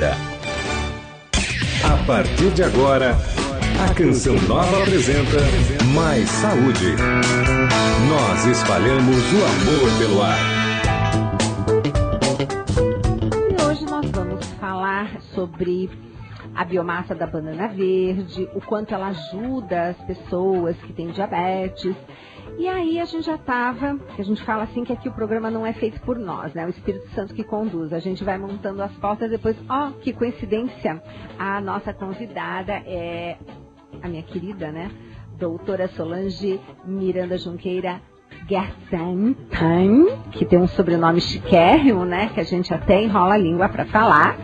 A partir de agora, a Canção Nova apresenta Mais Saúde. Nós espalhamos o amor pelo ar. E hoje nós vamos falar sobre a biomassa da banana verde, o quanto ela ajuda as pessoas que têm diabetes. E aí a gente a gente fala assim que aqui o programa não é feito por nós, né? O Espírito Santo que conduz. A gente vai montando as pautas depois, que coincidência, a nossa convidada é a minha querida, né? Doutora Solange Miranda Junqueira Gersen, que tem um sobrenome chiquérrimo, né? Que a gente até enrola a língua para falar.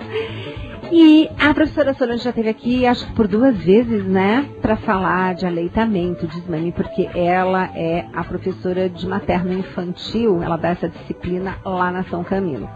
E a professora Solange já esteve aqui, acho que por 2 vezes, né, para falar de aleitamento, desmame, porque ela é a professora de materno-infantil, ela dá essa disciplina lá na São Camilo.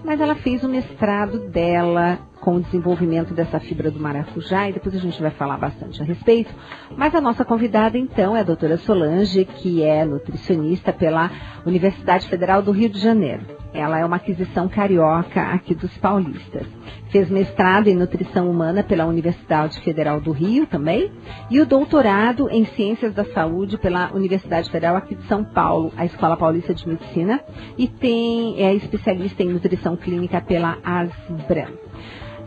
Mas ela fez o mestrado dela com o desenvolvimento dessa fibra do maracujá, e depois a gente vai falar bastante a respeito. Mas a nossa convidada, então, é a doutora Solange, que é nutricionista pela Universidade Federal do Rio de Janeiro. Ela é uma aquisição carioca aqui dos paulistas. Fez mestrado em nutrição humana pela Universidade Federal do Rio também, e o doutorado em ciências da saúde pela Universidade Federal aqui de São Paulo, a Escola Paulista de Medicina, e é especialista em nutrição clínica pela Asbram.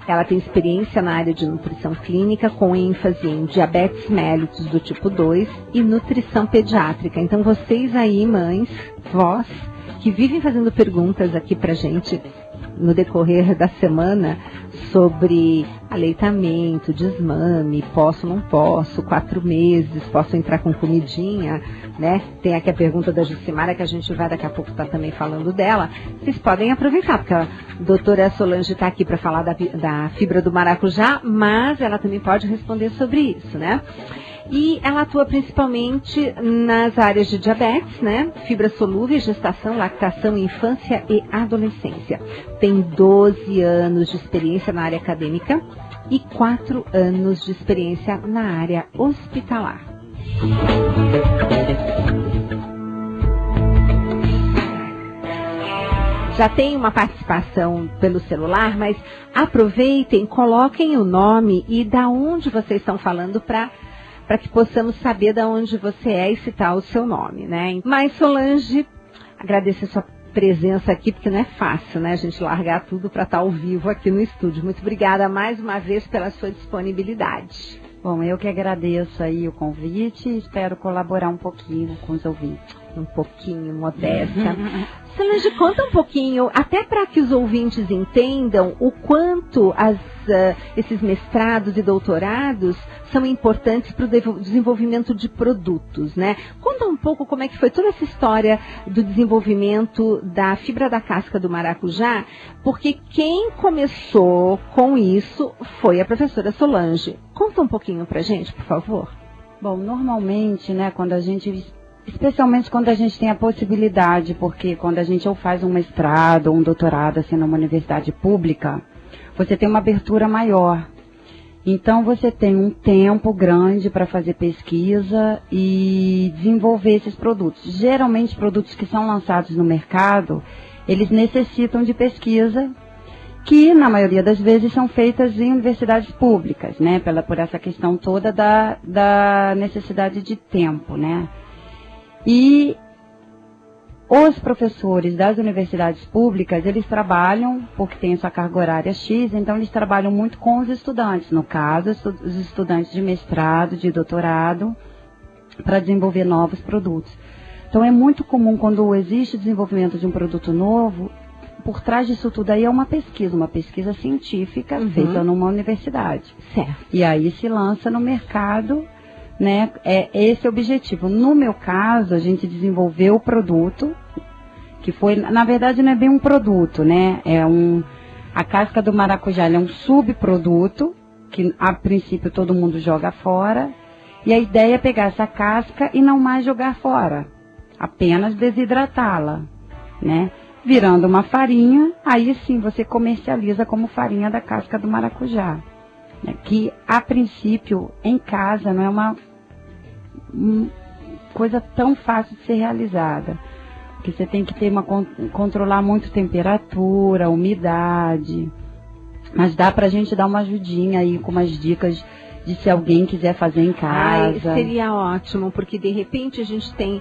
Ela tem experiência na área de nutrição clínica, com ênfase em diabetes mellitus do tipo 2 e nutrição pediátrica. Então, vocês aí, mães, vós, que vivem fazendo perguntas aqui pra gente no decorrer da semana sobre aleitamento, desmame, posso, não posso, 4 meses, posso entrar com comidinha, né? Tem aqui a pergunta da Jucimara, que a gente vai daqui a pouco estar também falando dela. Vocês podem aproveitar, porque a doutora Solange está aqui para falar da fibra do maracujá, mas ela também pode responder sobre isso, né? E ela atua principalmente nas áreas de diabetes, né? Fibra solúvel, gestação, lactação, infância e adolescência. Tem 12 anos de experiência na área acadêmica e 4 anos de experiência na área hospitalar. Já tem uma participação pelo celular, mas aproveitem, coloquem o nome e da onde vocês estão falando para que possamos saber de onde você é e citar o seu nome, né? Mas, Solange, agradecer a sua presença aqui, porque não é fácil, né? A gente largar tudo para estar ao vivo aqui no estúdio. Muito obrigada mais uma vez pela sua disponibilidade. Bom, eu que agradeço aí o convite e espero colaborar um pouquinho com os ouvintes. Um pouquinho modesta. Solange, conta um pouquinho, até para que os ouvintes entendam o quanto esses mestrados e doutorados são importantes para o desenvolvimento de produtos, né? Conta um pouco como é que foi toda essa história do desenvolvimento da fibra da casca do maracujá, porque quem começou com isso foi a professora Solange. Conta um pouquinho pra gente, por favor. Bom, normalmente, né, especialmente quando a gente tem a possibilidade, porque quando a gente ou faz um mestrado ou um doutorado assim numa universidade pública, você tem uma abertura maior. Então você tem um tempo grande para fazer pesquisa e desenvolver esses produtos. Geralmente produtos que são lançados no mercado, eles necessitam de pesquisa, que na maioria das vezes são feitas em universidades públicas, né? Por essa questão toda da necessidade de tempo, né? E os professores das universidades públicas, eles trabalham, porque tem sua carga horária X, então eles trabalham muito com os estudantes, no caso, os estudantes de mestrado, de doutorado, para desenvolver novos produtos. Então é muito comum, quando existe o desenvolvimento de um produto novo, por trás disso tudo aí é uma pesquisa científica feita numa universidade. Certo. E aí se lança no mercado, né? É esse o objetivo. No meu caso, a gente desenvolveu o produto, que foi, na verdade não é bem um produto, né? A casca do maracujá é um subproduto, que a princípio todo mundo joga fora, e a ideia é pegar essa casca e não mais jogar fora, apenas desidratá-la, né? Virando uma farinha, aí sim você comercializa como farinha da casca do maracujá. Que a princípio em casa não é uma coisa tão fácil de ser realizada, porque você tem que ter controlar muito temperatura, umidade, Mas dá pra gente dar uma ajudinha aí com umas dicas de se alguém quiser fazer em casa. Seria ótimo, porque de repente a gente tem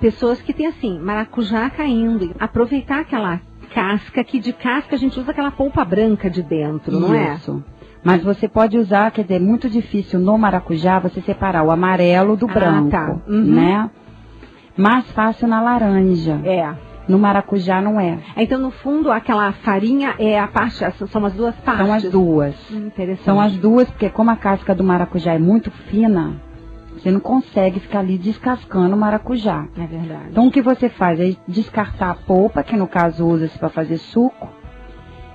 pessoas que tem assim, maracujá caindo. Aproveitar aquela casca, que de casca a gente usa aquela polpa branca de dentro, não é? Isso. Mas você pode usar, quer dizer, é muito difícil no maracujá você separar o amarelo do branco, tá. né? Mais fácil na laranja. No maracujá não é. Então, no fundo, aquela farinha é a parte, são as duas partes? São as duas. Interessante. São as duas, porque como a casca do maracujá é muito fina, você não consegue ficar ali descascando o maracujá. É verdade. Então, o que você faz é descartar a polpa, que no caso usa-se para fazer suco,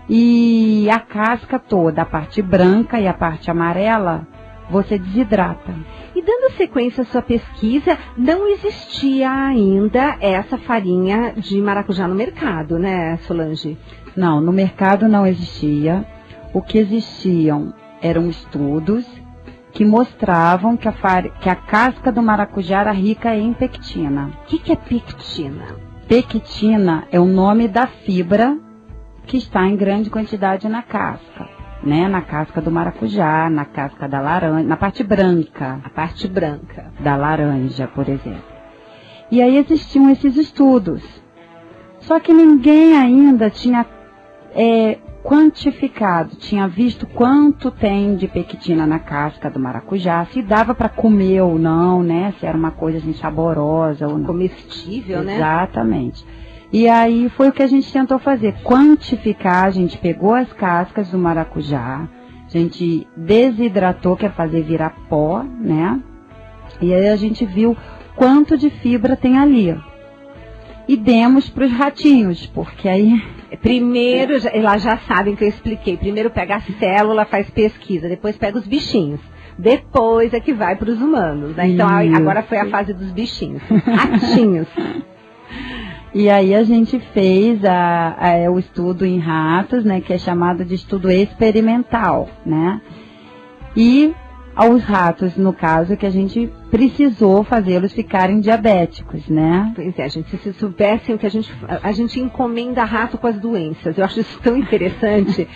e a casca toda, a parte branca e a parte amarela, você desidrata. E dando sequência à sua pesquisa, não existia ainda essa farinha de maracujá no mercado, né, Solange? Não, no mercado não existia. O que existiam eram estudos que mostravam que a casca do maracujá era rica em pectina. O que é pectina? Pectina é o nome da fibra que está em grande quantidade na casca. Né, na casca do maracujá, na casca da laranja, na parte branca. A parte branca. Da laranja, por exemplo. E aí existiam esses estudos. Só que ninguém ainda tinha quantificado, tinha visto quanto tem de pectina na casca do maracujá, se dava para comer ou não, né, se era uma coisa assim saborosa ou não. Comestível, né? Exatamente. E aí foi o que a gente tentou fazer, quantificar. A gente pegou as cascas do maracujá, a gente desidratou, que é fazer virar pó, né? E aí a gente viu quanto de fibra tem ali. E demos para os ratinhos, porque aí... Primeiro, elas já sabem que eu expliquei, primeiro pega a célula, faz pesquisa, depois pega os bichinhos. Depois é que vai para os humanos, né? Então agora foi a fase dos bichinhos, ratinhos. E aí a gente fez o estudo em ratos, né, que é chamado de estudo experimental, né? E aos ratos, no caso, que a gente precisou fazê-los ficarem diabéticos, né? Pois é, gente, se soubessem o que a gente encomenda rato com as doenças. Eu acho isso tão interessante.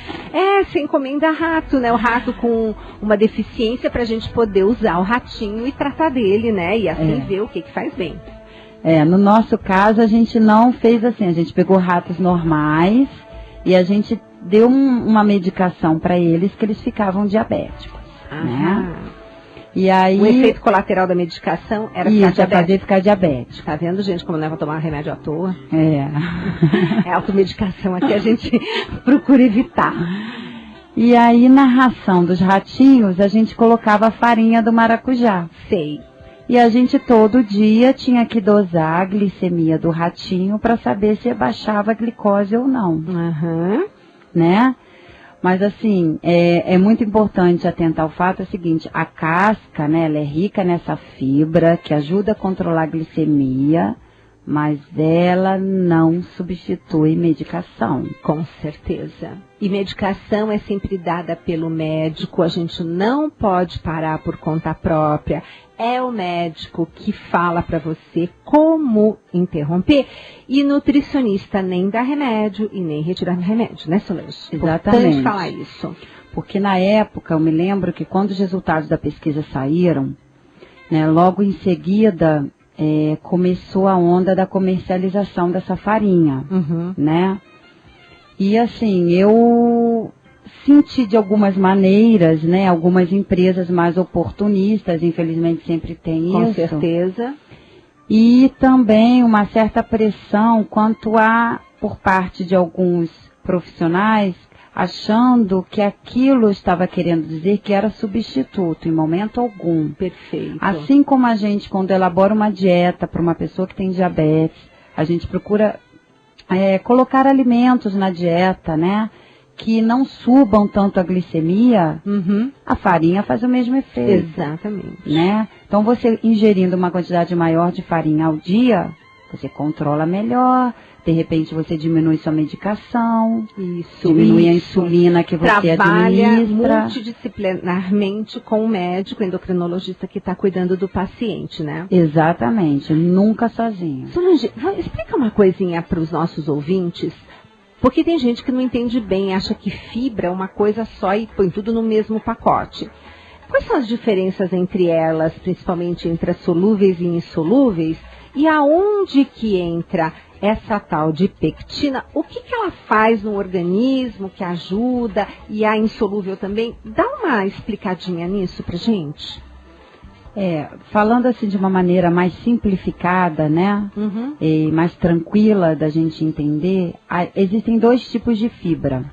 Você encomenda rato, né? O rato com uma deficiência para a gente poder usar o ratinho e tratar dele, né? E assim ver o que faz bem. No nosso caso, a gente não fez assim, a gente pegou ratos normais e a gente deu uma medicação para eles que eles ficavam diabéticos, né? E aí... O efeito colateral da medicação era ficar diabético. Tá vendo, gente, como não é pra tomar remédio à toa? É automedicação aqui, a gente procura evitar. E aí, na ração dos ratinhos, a gente colocava a farinha do maracujá. Sei. E a gente todo dia tinha que dosar a glicemia do ratinho para saber se baixava a glicose ou não. Né? Mas assim, é muito importante atentar ao fato seguinte, a casca, né, ela é rica nessa fibra que ajuda a controlar a glicemia, mas ela não substitui medicação. Com certeza. E medicação é sempre dada pelo médico, a gente não pode parar por conta própria. É o médico que fala para você como interromper. E nutricionista nem dá remédio e nem retirar remédio, né, Solange? Exatamente. Importante falar isso. Porque na época, eu me lembro que quando os resultados da pesquisa saíram, né, logo em seguida... começou a onda da comercialização dessa farinha, né? E assim, eu senti de algumas maneiras, né? Algumas empresas mais oportunistas, infelizmente sempre tem isso. Com certeza. E também uma certa pressão quanto a, por parte de alguns profissionais, achando que aquilo estava querendo dizer que era substituto, em momento algum. Perfeito. Assim como a gente, quando elabora uma dieta para uma pessoa que tem diabetes, a gente procura colocar alimentos na dieta, né, que não subam tanto a glicemia, a farinha faz o mesmo efeito. Exatamente. Né? Então, você ingerindo uma quantidade maior de farinha ao dia, você controla melhor. De repente você diminui sua medicação, diminui a insulina que você trabalha administra. Multidisciplinarmente com o médico endocrinologista que está cuidando do paciente, né? Exatamente, nunca sozinho. Solange, explica uma coisinha para os nossos ouvintes. Porque tem gente que não entende bem, acha que fibra é uma coisa só e põe tudo no mesmo pacote. Quais são as diferenças entre elas, principalmente entre as solúveis e insolúveis? E aonde que entra essa tal de pectina? O que ela faz no organismo que ajuda? E a insolúvel também? Dá uma explicadinha nisso pra gente. Falando assim de uma maneira mais simplificada, né? E mais tranquila da gente entender, existem 2 tipos de fibra.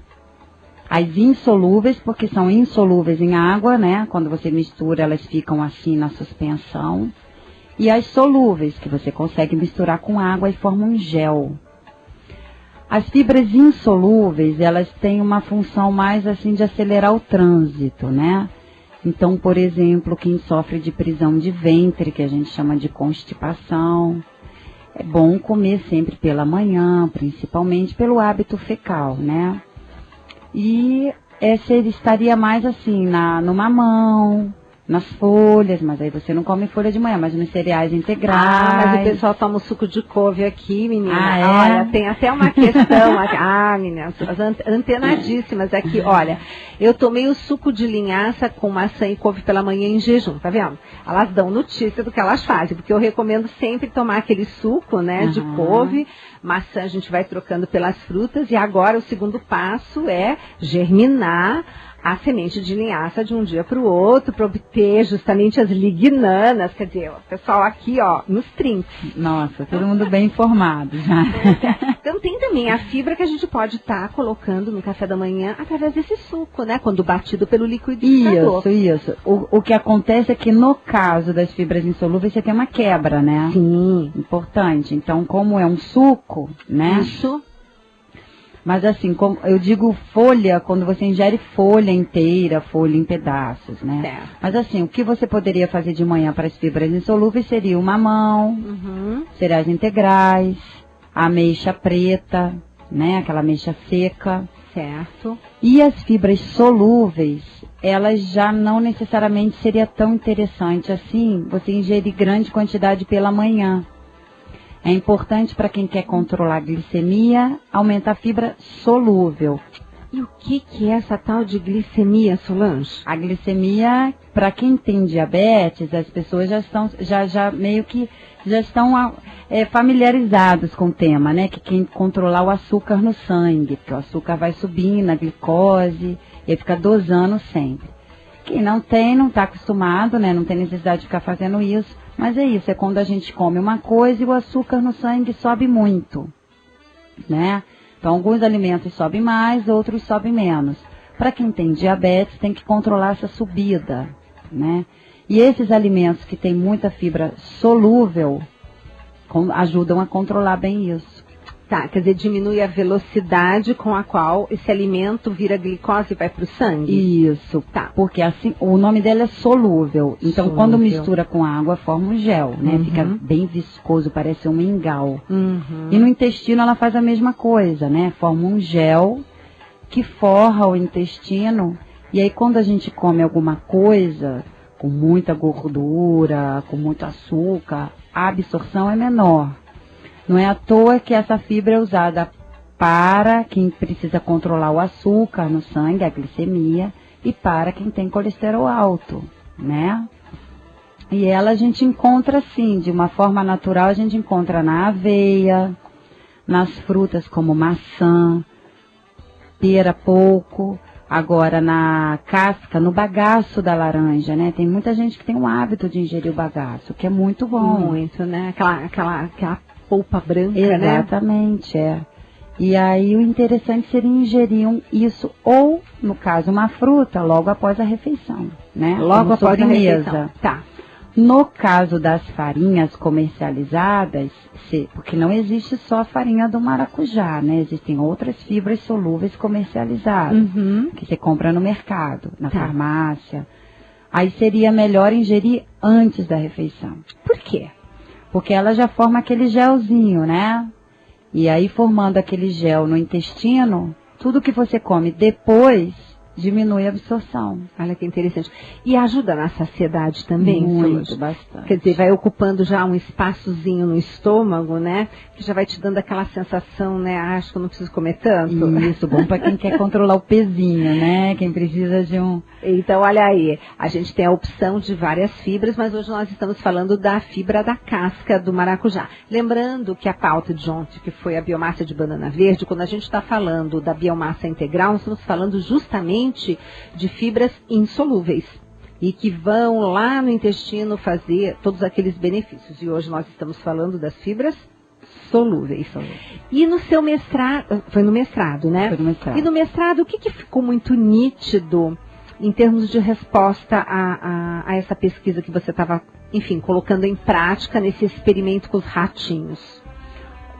As insolúveis, porque são insolúveis em água, né? Quando você mistura, elas ficam assim na suspensão. E as solúveis, que você consegue misturar com água e formam um gel. As fibras insolúveis, elas têm uma função mais assim de acelerar o trânsito, né? Então, por exemplo, quem sofre de prisão de ventre, que a gente chama de constipação, é bom comer sempre pela manhã, principalmente pelo hábito fecal, né? E ele estaria mais assim, no mamão, nas folhas, mas aí você não come folha de manhã, mas nos cereais integrais. Mas o pessoal toma o suco de couve aqui, menina. É? Olha, tem até uma questão. Menina, antenadíssimas aqui. Olha, eu tomei o suco de linhaça com maçã e couve pela manhã em jejum, tá vendo? Elas dão notícia do que elas fazem, porque eu recomendo sempre tomar aquele suco, né, de couve. Maçã a gente vai trocando pelas frutas e agora o segundo passo é germinar a semente de linhaça de um dia para o outro, para obter justamente as lignanas, quer dizer, o pessoal aqui, ó, nos trinques. Nossa, todo mundo bem informado já. Então tem também a fibra que a gente pode estar colocando no café da manhã através desse suco, né, quando batido pelo liquidificador. Isso. O que acontece é que no caso das fibras insolúveis você tem uma quebra, né? Sim. Importante. Então, como é um suco, né? Isso. Mas assim, como eu digo folha, quando você ingere folha inteira, folha em pedaços, né? Certo. Mas assim, o que você poderia fazer de manhã para as fibras insolúveis seria o mamão, cereais integrais, a ameixa preta, né? Aquela ameixa seca. Certo. E as fibras solúveis, elas já não necessariamente seria tão interessante assim você ingerir grande quantidade pela manhã. É importante para quem quer controlar a glicemia, aumentar a fibra solúvel. E o que é essa tal de glicemia, Solange? A glicemia, para quem tem diabetes, as pessoas já estão familiarizados com o tema, né? Que quem controlar o açúcar no sangue, porque o açúcar vai subindo, a glicose, e fica dosando sempre. Quem não tem, não está acostumado, né? Não tem necessidade de ficar fazendo isso. Mas é isso, é quando a gente come uma coisa e o açúcar no sangue sobe muito, né? Então, alguns alimentos sobem mais, outros sobem menos. Para quem tem diabetes, tem que controlar essa subida, né? E esses alimentos que têm muita fibra solúvel ajudam a controlar bem isso. Tá, quer dizer, diminui a velocidade com a qual esse alimento vira glicose e vai para o sangue? Isso, tá. Porque assim, o nome dela é solúvel. Então, quando mistura com água, forma um gel, né? Fica bem viscoso, parece um mingau. E no intestino ela faz a mesma coisa, né? Forma um gel que forra o intestino. E aí, quando a gente come alguma coisa com muita gordura, com muito açúcar, a absorção é menor. Não é à toa que essa fibra é usada para quem precisa controlar o açúcar no sangue, a glicemia, e para quem tem colesterol alto, né? E ela a gente encontra assim, de uma forma natural, a gente encontra na aveia, nas frutas como maçã, pera pouco, agora na casca, no bagaço da laranja, né? Tem muita gente que tem o hábito de ingerir o bagaço, que é muito bom. Muito, né? Aquela polpa branca, exatamente, né? E aí o interessante seria ingerir isso, ou, no caso, uma fruta, logo após a refeição, né? Logo após a refeição. Tá. No caso das farinhas comercializadas, porque não existe só a farinha do maracujá, né? Existem outras fibras solúveis comercializadas, que você compra no mercado, na farmácia. Aí seria melhor ingerir antes da refeição. Por quê? Porque ela já forma aquele gelzinho, né? E aí, formando aquele gel no intestino, tudo que você come depois diminui a absorção. Olha que interessante. E ajuda na saciedade também? Muito, bastante. Quer dizer, vai ocupando já um espaçozinho no estômago, né? Que já vai te dando aquela sensação, né? Acho que eu não preciso comer tanto. Isso, bom para quem quer controlar o pezinho, né? Quem precisa de um... Então, olha aí, a gente tem a opção de várias fibras, mas hoje nós estamos falando da fibra da casca do maracujá. Lembrando que a pauta de ontem, que foi a biomassa de banana verde, quando a gente está falando da biomassa integral, nós estamos falando justamente de fibras insolúveis e que vão lá no intestino fazer todos aqueles benefícios. E hoje nós estamos falando das fibras solúveis. E no seu mestrado, foi no mestrado, né? Foi no mestrado. E no mestrado, o que ficou muito nítido em termos de resposta a essa pesquisa que você estava, enfim, colocando em prática nesse experimento com os ratinhos?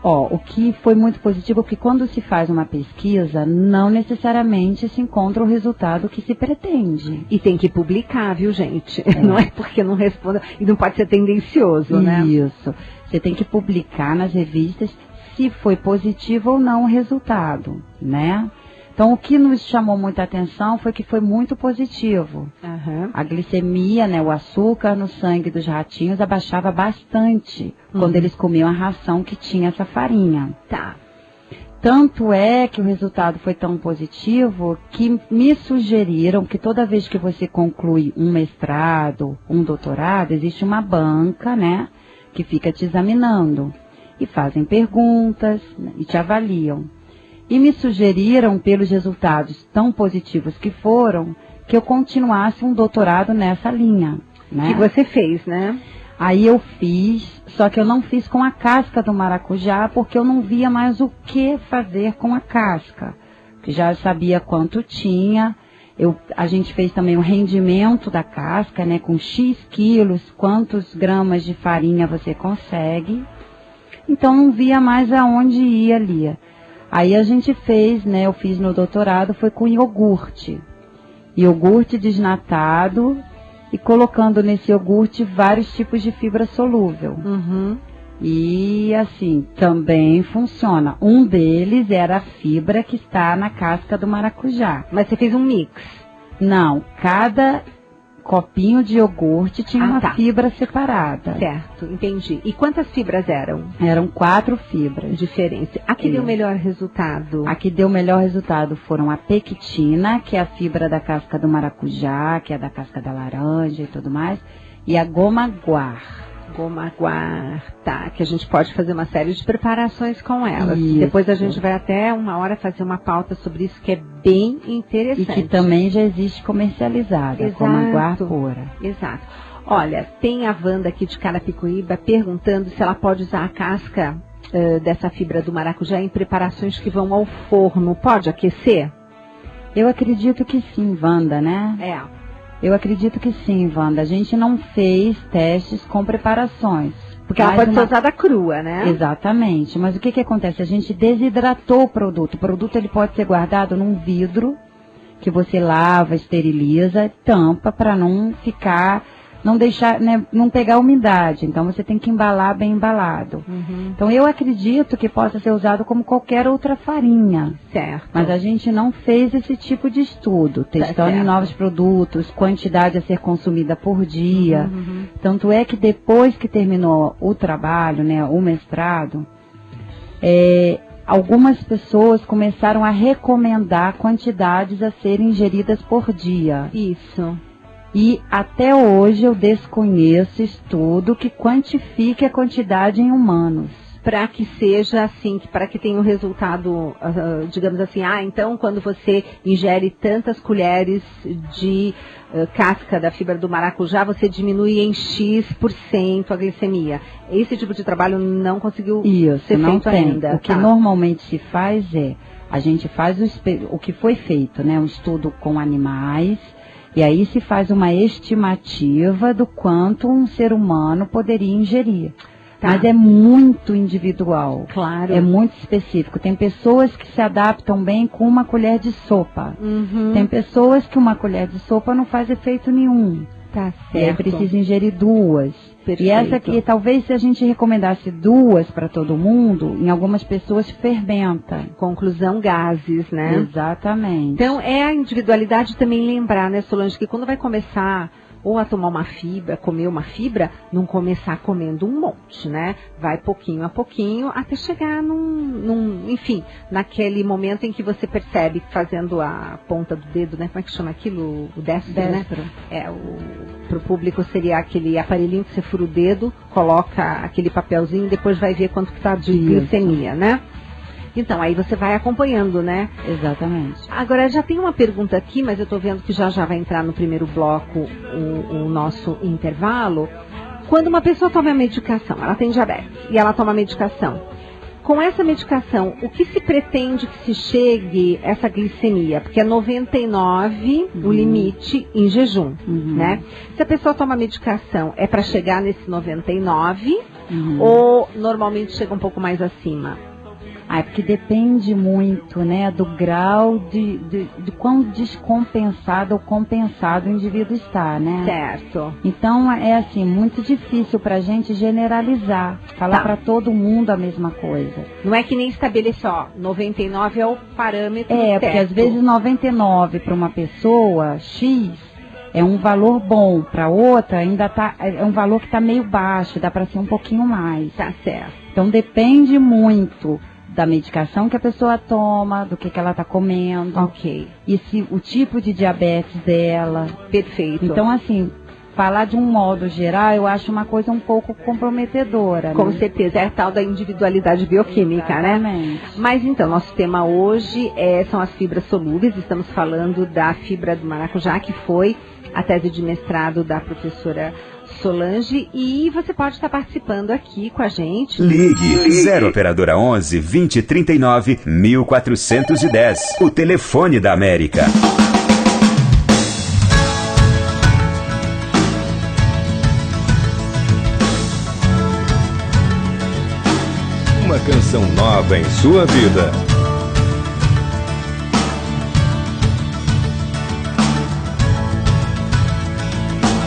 O que foi muito positivo é que quando se faz uma pesquisa, não necessariamente se encontra o resultado que se pretende. E tem que publicar, viu, gente? Não é porque não responda, e não pode ser tendencioso, né? Isso. Você tem que publicar nas revistas se foi positivo ou não o resultado, né? Então, o que nos chamou muita atenção foi que foi muito positivo. Uhum. A glicemia, né, o açúcar no sangue dos ratinhos abaixava bastante quando eles comiam a ração que tinha essa farinha. Tá. Tanto é que o resultado foi tão positivo que me sugeriram que toda vez que você conclui um mestrado, um doutorado, existe uma banca, né, que fica te examinando e fazem perguntas, né, e te avaliam. E me sugeriram, pelos resultados tão positivos que foram, que eu continuasse um doutorado nessa linha, né? Que você fez, né? Aí eu fiz, só que eu não fiz com a casca do maracujá, porque eu não via mais o que fazer com a casca. Porque já sabia quanto tinha. A gente fez também o rendimento da casca, né? Com X quilos, quantos gramas de farinha você consegue. Então não via mais aonde ia ali. Aí a gente fez, né, eu fiz no doutorado, foi com iogurte. Iogurte desnatado e colocando nesse iogurte vários tipos de fibra solúvel. Uhum. E assim, também funciona. Um deles era a fibra que está na casca do maracujá. Mas você fez um mix? Não, cada copinho de iogurte tinha uma fibra separada. Certo, entendi. E quantas fibras eram? Eram 4 fibras. Diferente. A que deu o melhor resultado? A que deu o melhor resultado foram a pectina, que é a fibra da casca do maracujá, que é da casca da laranja e tudo mais, e a goma guar. Goma guar, tá, que a gente pode fazer uma série de preparações com elas. Isso. Depois a gente vai até uma hora fazer uma pauta sobre isso, que é bem interessante. E que também já existe comercializada, exato, como a guar pura. Exato. Olha, tem a Wanda aqui de Carapicuíba perguntando se ela pode usar a casca dessa fibra do maracujá em preparações que vão ao forno. Pode aquecer? Eu acredito que sim, Wanda, né? Eu acredito que sim, Wanda. A gente não fez testes com preparações. Porque ela pode ser usada crua, né? Exatamente. Mas o que acontece? A gente desidratou o produto. O produto ele pode ser guardado num vidro que você lava, esteriliza, tampa para não ficar, não deixar, né, não pegar umidade. Então você tem que embalar bem embalado. Uhum. Então eu acredito que possa ser usado como qualquer outra farinha. Certo. Mas a gente não fez esse tipo de estudo, testando em novos produtos, quantidade a ser consumida por dia. Uhum. Tanto é que depois que terminou o trabalho, né, o mestrado, algumas pessoas começaram a recomendar quantidades a serem ingeridas por dia. Isso. E até hoje eu desconheço estudo que quantifique a quantidade em humanos. Para que seja assim, para que tenha um resultado, digamos assim, então quando você ingere tantas colheres de casca da fibra do maracujá, você diminui em X% a glicemia. Esse tipo de trabalho não conseguiu ser feito ainda. O que normalmente se faz a gente faz o que foi feito, né? Um estudo com animais. E aí se faz uma estimativa do quanto um ser humano poderia ingerir. Mas é muito individual. Claro. É muito específico. Tem pessoas que se adaptam bem com uma colher de sopa. Uhum. Tem pessoas que uma colher de sopa não faz efeito nenhum. Tá E aí certo. precisa ingerir 2. Perfeito. E essa aqui, talvez se a gente recomendasse 2 para todo mundo, em algumas pessoas fermenta. Conclusão, gases, né? Exatamente. Então, é a individualidade também lembrar, né, Solange, que quando vai começar ou a tomar uma fibra, comer uma fibra, não começar comendo um monte, né? Vai pouquinho a pouquinho até chegar enfim, naquele momento em que você percebe, fazendo a ponta do dedo, né? Como é que chama aquilo? O destro, né? Pro público seria aquele aparelhinho que você fura o dedo, coloca aquele papelzinho e depois vai ver quanto que tá de glicemia, né? Então, aí você vai acompanhando, né? Exatamente. Agora, já tem uma pergunta aqui, mas eu estou vendo que já vai entrar no primeiro bloco o nosso intervalo. Quando uma pessoa toma medicação, ela tem diabetes e ela toma medicação, com essa medicação, o que se pretende que se chegue essa glicemia? Porque é 99 o limite em jejum, né? Se a pessoa toma medicação, é para chegar nesse 99 ou normalmente chega um pouco mais acima? É porque depende muito, né, do grau de quão descompensado ou compensado o indivíduo está, né? Certo. Então, é assim, muito difícil pra gente generalizar, falar pra todo mundo a mesma coisa. Não é que nem estabelecer, 99 é o parâmetro certo. Porque às vezes 99 para uma pessoa, X, é um valor bom, para outra ainda é um valor que está meio baixo, dá para ser um pouquinho mais. Tá certo. Então depende muito da medicação que a pessoa toma, do que ela está comendo. Ok. E o tipo de diabetes dela. Perfeito. Então, assim, falar de um modo geral, eu acho uma coisa um pouco comprometedora. Com né? certeza, é a tal da individualidade bioquímica, Exatamente. né? Mas então, nosso tema hoje são as fibras solúveis. Estamos falando da fibra do maracujá, que foi a tese de mestrado da professora Solange, e você pode estar participando aqui com a gente. Ligue 0 operadora 11 2039 1410, o telefone da América. Uma canção nova em sua vida.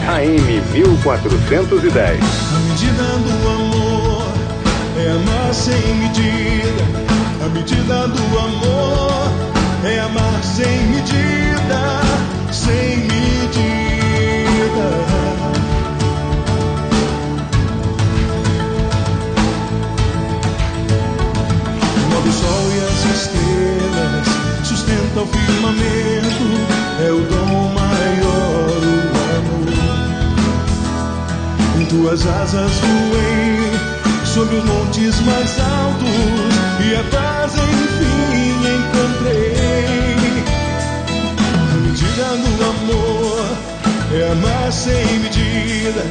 AM 1410. A medida do amor é amar sem medida. A medida do amor é amar sem medida, sem medida. Quando o sol e as estrelas sustentam o firmamento, é o dom maior, o amor. Com tuas asas voei sobre os montes mais altos e a paz enfim encontrei. A medida do amor é amar sem medida.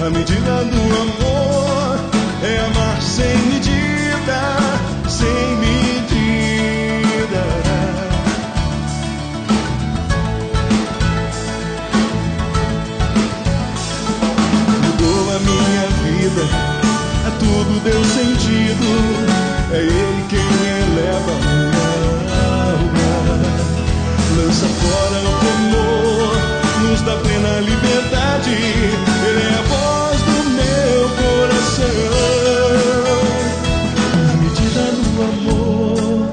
A medida do amor é amar sem medida, sem medida. Mudou a minha vida, a tudo deu sentido. É Ele quem eleva a alma, lança fora o temor, nos dá plena liberdade. Ele é a voz do meu coração. A medida do amor,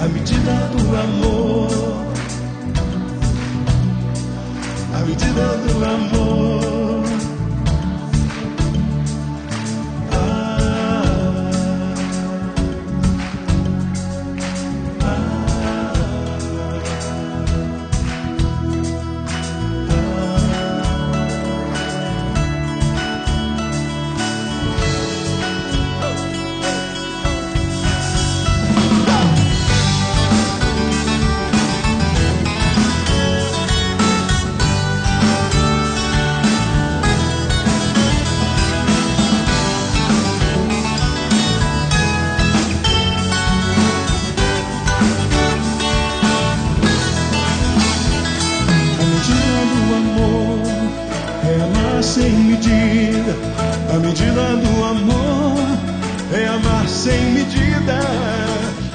a medida do amor, a medida do amor. Sem medida, a medida do amor é amar sem medida,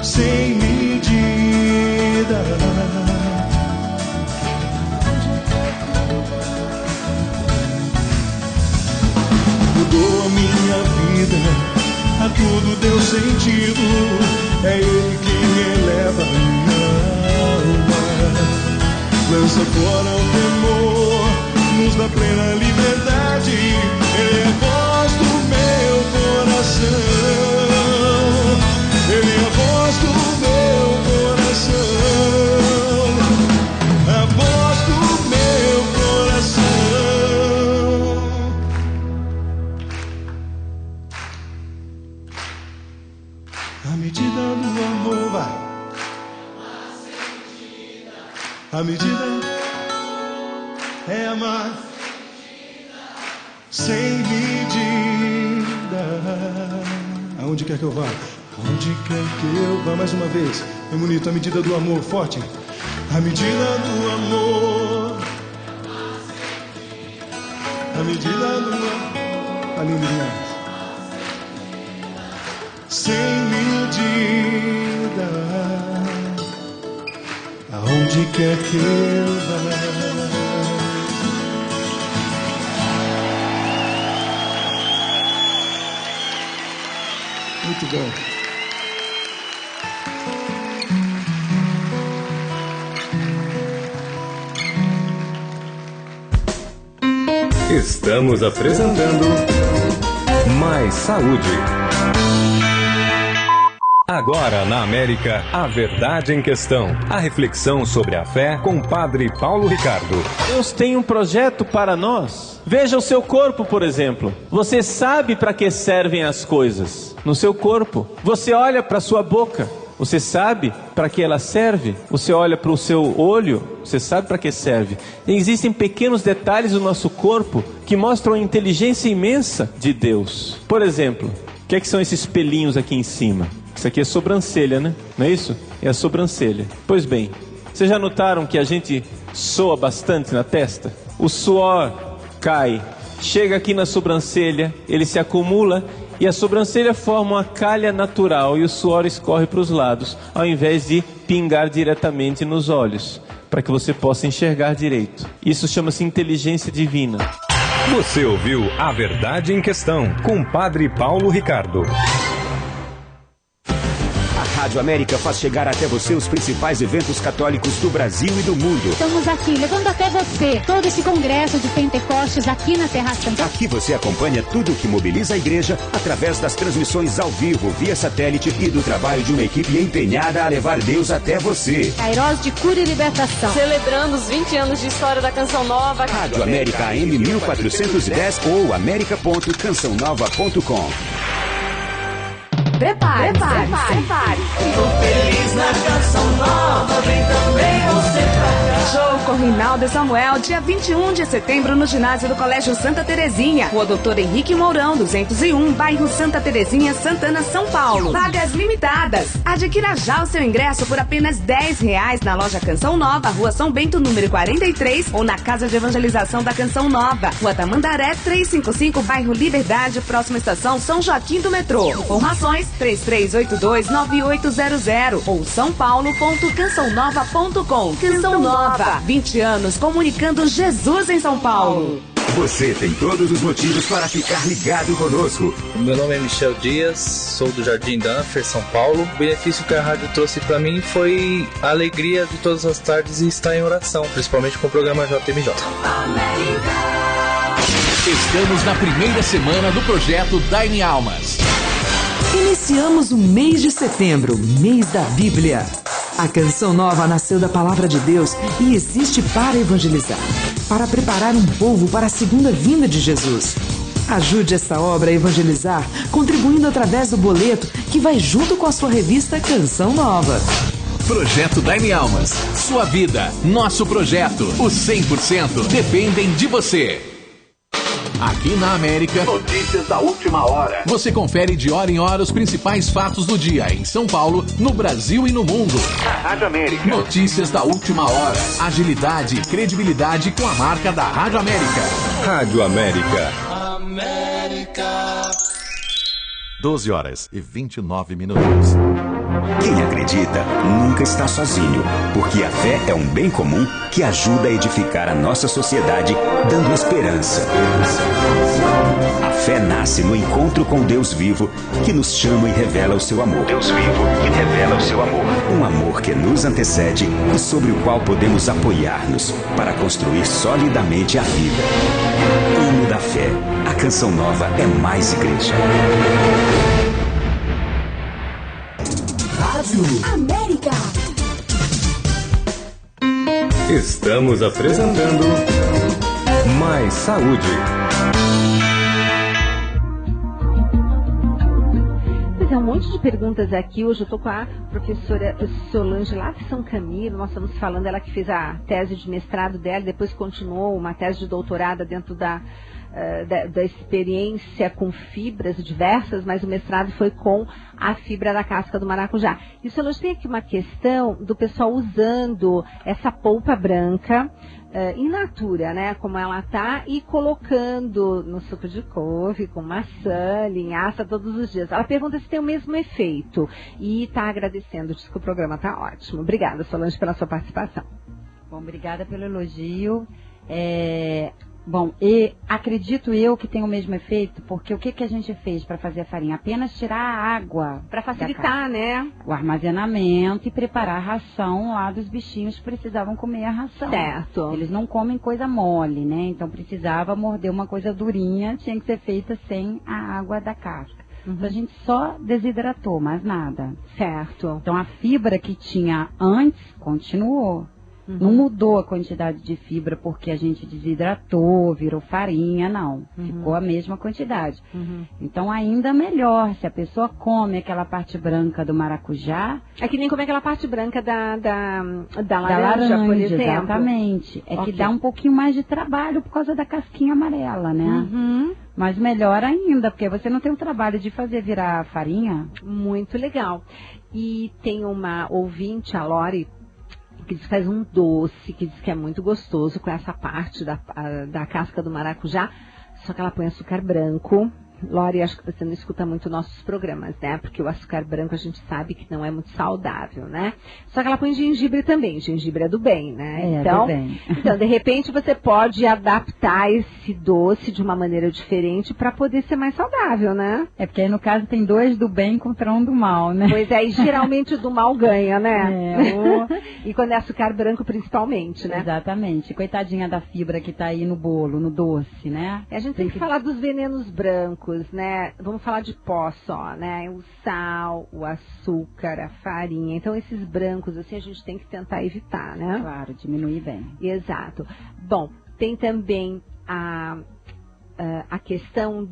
sem medida. prometido, é Ele quem eleva minha alma. Lança fora o temor, nos dá plena liberdade. Ele é a voz do meu coração. Ele é a voz do meu coração. A voz do meu coração. A medida do amor vai. A medida é amar sem medida. Aonde quer que eu vá? Aonde quer que eu vá? Mais uma vez, bem bonito. A medida do amor, forte. A medida do amor. A medida do amor. A linda demais. Sem medida. Aonde quer que eu vá. Muito bom. Estamos apresentando Mais Saúde. Agora na América, a verdade em questão. A reflexão sobre a fé com o Padre Paulo Ricardo. Deus tem um projeto para nós. Veja o seu corpo, por exemplo. Você sabe para que servem as coisas no seu corpo. Você olha para a sua boca. Você sabe para que ela serve? Você olha para o seu olho, você sabe para que serve? Existem pequenos detalhes do nosso corpo que mostram a inteligência imensa de Deus. Por exemplo, o que são esses pelinhos aqui em cima? Isso aqui é sobrancelha, né? Não é isso? É a sobrancelha. Pois bem, vocês já notaram que a gente soa bastante na testa? O suor cai, chega aqui na sobrancelha, ele se acumula e a sobrancelha forma uma calha natural e o suor escorre para os lados, ao invés de pingar diretamente nos olhos, para que você possa enxergar direito. Isso chama-se inteligência divina. Você ouviu A Verdade em Questão com o Padre Paulo Ricardo. A Rádio América faz chegar até você os principais eventos católicos do Brasil e do mundo. Estamos aqui, levando até você todo esse congresso de Pentecostes aqui na Terra Santa. Aqui você acompanha tudo o que mobiliza a igreja através das transmissões ao vivo, via satélite e do trabalho de uma equipe empenhada a levar Deus até você. Kairos de cura e libertação. Celebrando os 20 anos de história da Canção Nova. Rádio América AM 1410 ou america.cançãonova.com. Prepare-se. Tô feliz na Canção Nova, vem também você pra cá. Show com Rinaldo e Samuel, dia 21 de setembro no ginásio do Colégio Santa Terezinha. Rua Doutor Henrique Mourão, 201, bairro Santa Terezinha, Santana, São Paulo. Vagas limitadas. Adquira já o seu ingresso por apenas R$10 na loja Canção Nova, Rua São Bento, número 43, ou na Casa de Evangelização da Canção Nova, Rua Tamandaré, 355, bairro Liberdade, próxima estação São Joaquim do Metrô. Informações 3382-9800 ou sãopaulo.cançãonova.com. Canção Nova, 20 anos comunicando Jesus em São Paulo. Você tem todos os motivos para ficar ligado conosco. Meu nome é Michel Dias, sou do Jardim Danfer, São Paulo. O benefício que a rádio trouxe para mim foi a alegria de todas as tardes e estar em oração, principalmente com o programa JMJ. Estamos na primeira semana do projeto Dai-me Almas. Iniciamos o mês de setembro, mês da Bíblia. A Canção Nova nasceu da Palavra de Deus e existe para evangelizar, para preparar um povo para a segunda vinda de Jesus. Ajude essa obra a evangelizar, contribuindo através do boleto que vai junto com a sua revista Canção Nova. Projeto Dai-me Almas. Sua vida, nosso projeto. Os 100% dependem de você. Aqui na América, notícias da última hora. Você confere de hora em hora os principais fatos do dia em São Paulo, no Brasil e no mundo. Na Rádio América. Notícias da última hora. Agilidade e credibilidade com a marca da Rádio América. Rádio América. América. 12 horas e 29 minutos. Quem acredita nunca está sozinho, porque a fé é um bem comum que ajuda a edificar a nossa sociedade, dando esperança. A fé nasce no encontro com Deus vivo, que nos chama e revela o seu amor. Deus vivo que revela o seu amor. Um amor que nos antecede e sobre o qual podemos apoiar-nos para construir solidamente a vida. Ano da Fé. A Canção Nova é mais igreja. Rádio América. Estamos apresentando Mais Saúde. Pois é, um monte de perguntas aqui. Hoje eu estou com a professora Solange lá de São Camilo. Nós estamos falando, ela que fez a tese de mestrado dela, depois continuou uma tese de doutorado dentro da experiência com fibras diversas, mas o mestrado foi com a fibra da casca do maracujá. E Solange, tem aqui uma questão do pessoal usando essa polpa branca in natura, né, como ela tá, e colocando no suco de couve, com maçã, linhaça todos os dias. Ela pergunta se tem o mesmo efeito e está agradecendo, diz que o programa tá ótimo. Obrigada, Solange, pela sua participação. Bom, obrigada pelo elogio. Bom, e acredito eu que tem o mesmo efeito, porque o que a gente fez para fazer a farinha? Apenas tirar a água. Para facilitar, né? O armazenamento e preparar a ração lá dos bichinhos que precisavam comer a ração. Certo. Eles não comem coisa mole, né? Então precisava morder uma coisa durinha, tinha que ser feita sem a água da casca. Então a gente só desidratou, mais nada. Certo. Então a fibra que tinha antes continuou. Não mudou a quantidade de fibra porque a gente desidratou, virou farinha, não. Ficou a mesma quantidade. Então ainda melhor, se a pessoa come aquela parte branca do maracujá... É que nem comer aquela parte branca da laranja, por exemplo. Exatamente. É que dá um pouquinho mais de trabalho por causa da casquinha amarela, né? Mas melhor ainda, porque você não tem o trabalho de fazer virar farinha. Muito legal. E tem uma ouvinte, a Lori, que diz que faz um doce, que diz que é muito gostoso com essa parte da casca do maracujá, só que ela põe açúcar branco. Lori, acho que você não escuta muito nossos programas, né? Porque o açúcar branco a gente sabe que não é muito saudável, né? Só que ela põe gengibre também. Gengibre é do bem, né? Então, do bem. Então, de repente, você pode adaptar esse doce de uma maneira diferente para poder ser mais saudável, né? É porque aí, no caso, tem dois do bem contra um do mal, né? Pois é, e geralmente o do mal ganha, né? E quando é açúcar branco, principalmente, né? Exatamente. Coitadinha da fibra que tá aí no bolo, no doce, né? E a gente tem que falar dos venenos brancos, né? Vamos falar de pó só, né? O sal, o açúcar, a farinha. Então, esses brancos, assim, a gente tem que tentar evitar, né? Claro, diminuir bem. Exato. Bom, tem também a questão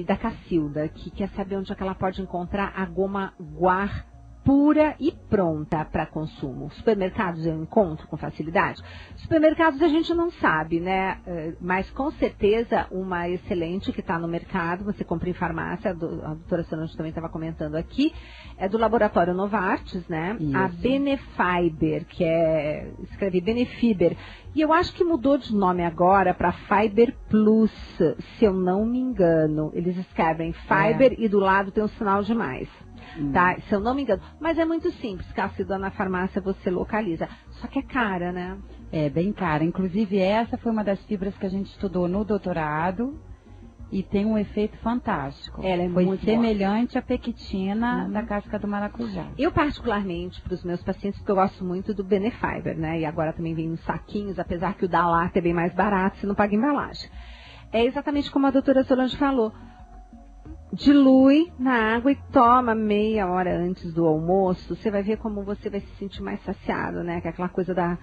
da Cacilda, que quer saber onde é que ela pode encontrar a goma guar pura e pronta para consumo. Supermercados eu encontro com facilidade? Supermercados a gente não sabe, né? Mas com certeza uma excelente que está no mercado, você compra em farmácia, a doutora Solange também estava comentando aqui, é do Laboratório Novartis, né? Isso. A Benefiber, que escreve Benefiber. E eu acho que mudou de nome agora para Fiber Plus, se eu não me engano. Eles escrevem Fiber e do lado tem um sinal de mais. Tá? Se eu não me engano. Mas é muito simples, Cacilda, na farmácia você localiza. Só que é cara, né? É, bem cara. Inclusive, essa foi uma das fibras que a gente estudou no doutorado e tem um efeito fantástico. Ela é foi muito semelhante à pequitina da casca do maracujá. Eu, particularmente, para os meus pacientes, porque eu gosto muito do Benefiber, né? E agora também vem nos saquinhos, apesar que o da lata é bem mais barato, você não paga embalagem. É exatamente como a doutora Solange falou. Dilui na água e toma meia hora antes do almoço, você vai ver como você vai se sentir mais saciado, né? Que é aquela coisa da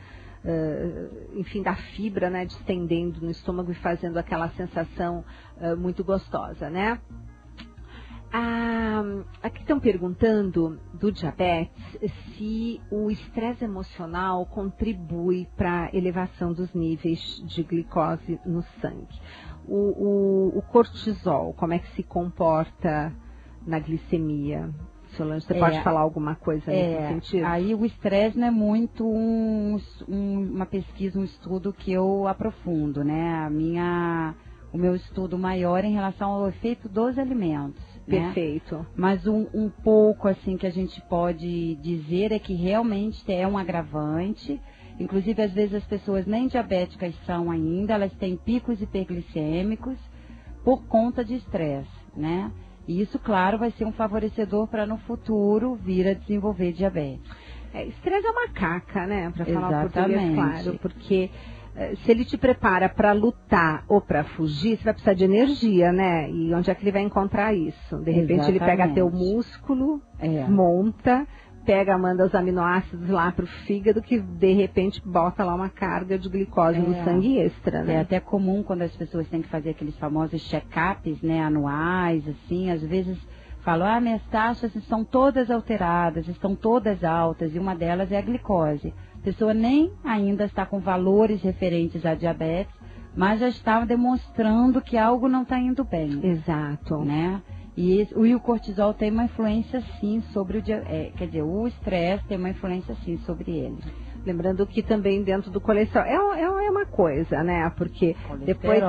fibra, né? Distendendo no estômago e fazendo aquela sensação muito gostosa, né? Aqui estão perguntando do diabetes se o estresse emocional contribui para a elevação dos níveis de glicose no sangue. O cortisol, como é que se comporta na glicemia? Solange, você pode falar alguma coisa nesse sentido? Aí o estresse não é muito uma pesquisa, um estudo que eu aprofundo, né? O meu estudo maior é em relação ao efeito dos alimentos. Perfeito. Mas um pouco assim que a gente pode dizer é que realmente é um agravante. Inclusive, às vezes as pessoas nem diabéticas são ainda, elas têm picos hiperglicêmicos por conta de estresse, né? E isso, claro, vai ser um favorecedor para no futuro vir a desenvolver diabetes. Estresse é uma caca, né? Para falar o português, Exatamente. claro, porque se ele te prepara para lutar ou para fugir, você vai precisar de energia, né? E onde é que ele vai encontrar isso? De repente ele pega teu músculo, monta, manda os aminoácidos lá pro fígado, que de repente bota lá uma carga de glicose no sangue extra, né? É até comum quando as pessoas têm que fazer aqueles famosos check-ups, né, anuais, assim, às vezes falam, minhas taxas estão todas alteradas, estão todas altas, e uma delas é a glicose. A pessoa nem ainda está com valores referentes à diabetes, mas já está demonstrando que algo não está indo bem. Exato. Né? E o cortisol tem uma influência, sim, sobre o estresse tem uma influência, sim, sobre ele. Lembrando que também dentro do colesterol é uma coisa, né? Porque depois,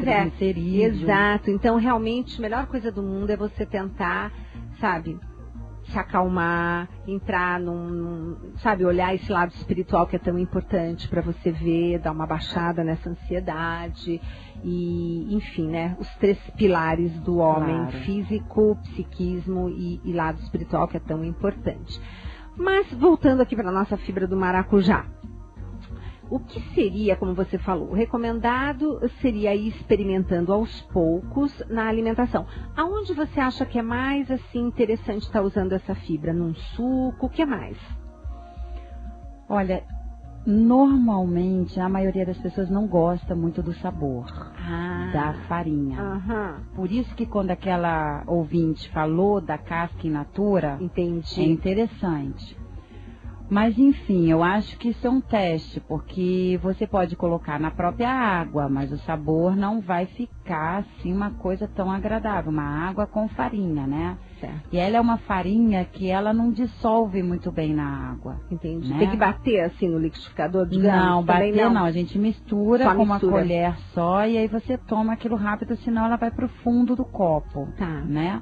triglicerídeo. Exato. Então, realmente, a melhor coisa do mundo é você tentar, sabe, se acalmar, entrar olhar esse lado espiritual que é tão importante para você ver, dar uma baixada nessa ansiedade e, enfim, né, os 3 pilares do homem, Claro. físico, psiquismo e lado espiritual, que é tão importante. Mas, voltando aqui para a nossa fibra do maracujá, o que seria, como você falou, o recomendado seria ir experimentando aos poucos na alimentação. Aonde você acha que é mais assim interessante estar usando essa fibra? Num suco? O que mais? Olha, normalmente a maioria das pessoas não gosta muito do sabor da farinha. Por isso que quando aquela ouvinte falou da casca in natura, entendi, é interessante. Mas, enfim, eu acho que isso é um teste, porque você pode colocar na própria água, mas o sabor não vai ficar, assim, uma coisa tão agradável. Uma água com farinha, né? Certo. E ela é uma farinha que ela não dissolve muito bem na água. Entendi. Né? Tem que bater, assim, no liquidificador, digamos? Não, Também bater não. A gente mistura Só com mistura. uma colher só e aí você toma aquilo rápido, senão ela vai pro fundo do copo, né?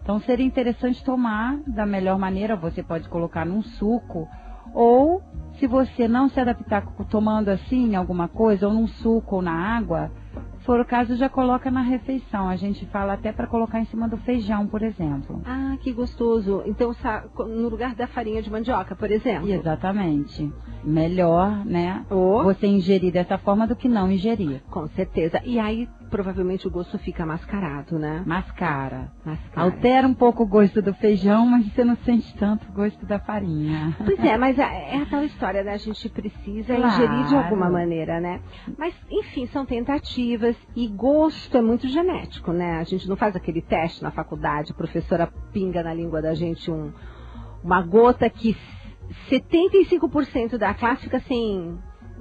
Então seria interessante tomar da melhor maneira, você pode colocar num suco, ou se você não se adaptar tomando assim alguma coisa, ou num suco ou na água, se for o caso já coloca na refeição. A gente fala até para colocar em cima do feijão, por exemplo. Ah, que gostoso. Então no lugar da farinha de mandioca, por exemplo? Exatamente. Melhor, né? Você ingerir dessa forma do que não ingerir. Com certeza. E aí, provavelmente, o gosto fica mascarado, né? Mascara. Altera um pouco o gosto do feijão, mas você não sente tanto o gosto da farinha. Pois é, mas é a tal história, né? A gente precisa ingerir de alguma maneira, né? Mas, enfim, são tentativas e gosto é muito genético, né? A gente não faz aquele teste na faculdade, a professora pinga na língua da gente uma gota que 75% da classe fica sem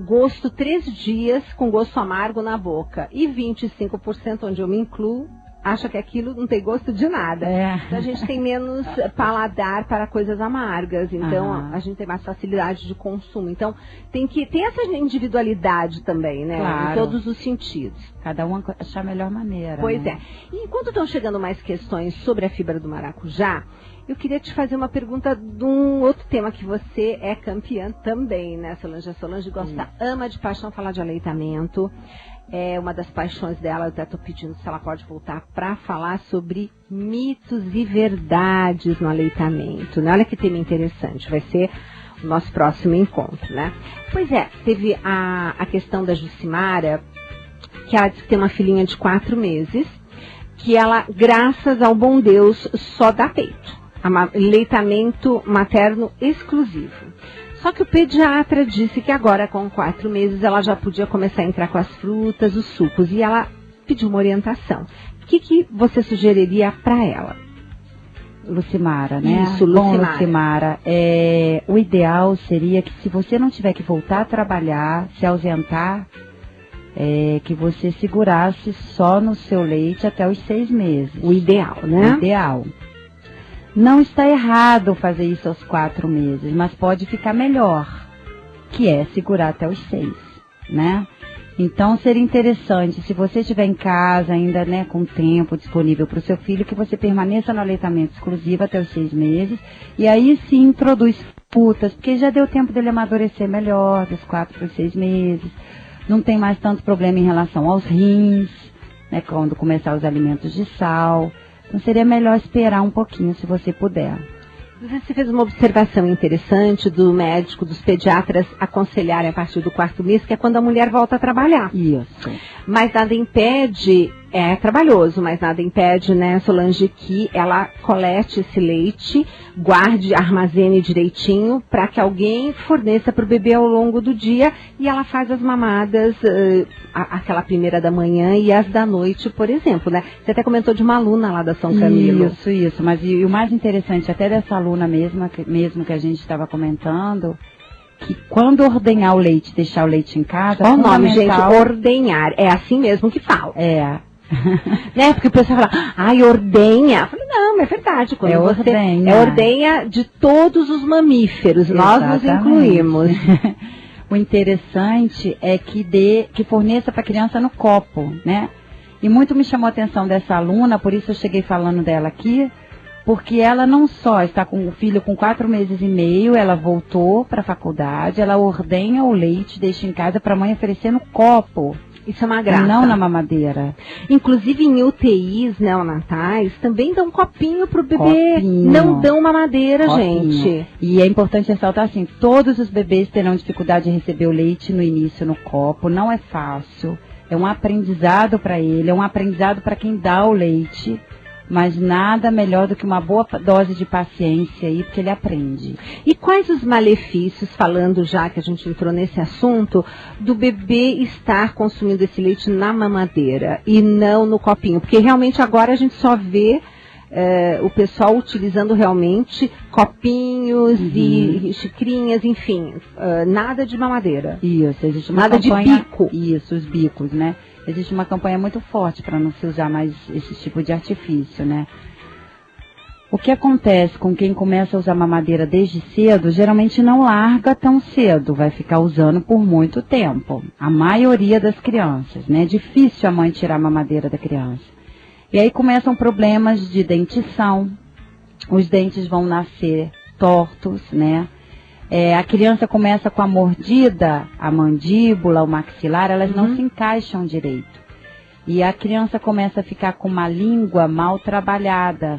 gosto 3 dias com gosto amargo na boca. E 25%, onde eu me incluo, acha que aquilo não tem gosto de nada. Então a gente tem menos paladar para coisas amargas. Então a gente tem mais facilidade de consumo. Então tem essa individualidade também, né? Claro. Em todos os sentidos. Cada um achar a melhor maneira. Pois né? é. E enquanto estão chegando mais questões sobre a fibra do maracujá, eu queria te fazer uma pergunta de um outro tema que você é campeã também, né, Solange? A Solange ama de paixão falar de aleitamento. É uma das paixões dela. Eu até estou pedindo se ela pode voltar para falar sobre mitos e verdades no aleitamento, né? Olha que tema interessante. Vai ser o nosso próximo encontro, né? Pois é, teve a questão da Jucimara, que ela disse que tem uma filhinha de 4 meses, que ela, graças ao bom Deus, só dá peito. Aleitamento materno exclusivo. Só que o pediatra disse que agora, com 4 meses, ela já podia começar a entrar com as frutas, os sucos. E ela pediu uma orientação. O que você sugeriria para ela? Lucimara, né? Isso, Lucimara. Bom, Lucimara, o ideal seria que, se você não tiver que voltar a trabalhar, se ausentar, que você segurasse só no seu leite até os 6 meses. O ideal, né? O ideal. Não está errado fazer isso aos 4 meses, mas pode ficar melhor, que é segurar até os 6, né? Então seria interessante, se você estiver em casa ainda, né, com tempo disponível para o seu filho, que você permaneça no aleitamento exclusivo até os 6 meses, e aí sim introduz frutas, porque já deu tempo dele amadurecer melhor, dos 4 para os 6 meses, não tem mais tanto problema em relação aos rins, né, quando começar os alimentos de sal. Então seria melhor esperar um pouquinho, se você puder. Você fez uma observação interessante do médico, dos pediatras aconselharem a partir do 4º mês, que é quando a mulher volta a trabalhar. Isso. Mas nada impede, é trabalhoso, mas nada impede, né, Solange, que ela colete esse leite, guarde, armazene direitinho, para que alguém forneça para o bebê ao longo do dia, e ela faz as mamadas, aquela primeira da manhã e as da noite, por exemplo, né? Você até comentou de uma aluna lá da São Camilo. Isso. Mas e o mais interessante, até dessa aluna mesmo que a gente estava comentando, que quando ordenhar o leite, deixar o leite em casa... Qual o nome, gente? Ordenhar. É assim mesmo que fala. É. Né? Porque o pessoal fala, ai, ordenha. Eu falei, não, é verdade. Quando você ordenha. É ordenha de todos os mamíferos. Exatamente. Nós nos incluímos. O interessante é que forneça para a criança no copo, né? E muito me chamou a atenção dessa aluna, por isso eu cheguei falando dela aqui, porque ela não só está com o filho com 4 meses e meio, ela voltou para a faculdade, ela ordenha o leite, deixa em casa para a mãe oferecer no copo. Isso é uma graça. Não na mamadeira. Inclusive em UTIs neonatais, também dão copinho pro bebê. Copinho. Não dão mamadeira, Copinho. gente. E é importante ressaltar assim, todos os bebês terão dificuldade de receber o leite no início no copo, não é fácil. É um aprendizado para ele, é um aprendizado para quem dá o leite. Mas nada melhor do que uma boa dose de paciência aí, porque ele aprende. E quais os malefícios, falando já que a gente entrou nesse assunto, do bebê estar consumindo esse leite na mamadeira e não no copinho? Porque realmente agora a gente só vê o pessoal utilizando realmente copinhos e xicrinhas, enfim, nada de mamadeira. Isso, existe uma nada campanha, de bico. Isso, os bicos, né? Existe uma campanha muito forte para não se usar mais esse tipo de artifício, né? O que acontece com quem começa a usar mamadeira desde cedo, geralmente não larga tão cedo, vai ficar usando por muito tempo. A maioria das crianças, né? É difícil a mãe tirar a mamadeira da criança. E aí começam problemas de dentição, os dentes vão nascer tortos, né? A criança começa com a mordida, a mandíbula, o maxilar, elas não se encaixam direito. E a criança começa a ficar com uma língua mal trabalhada.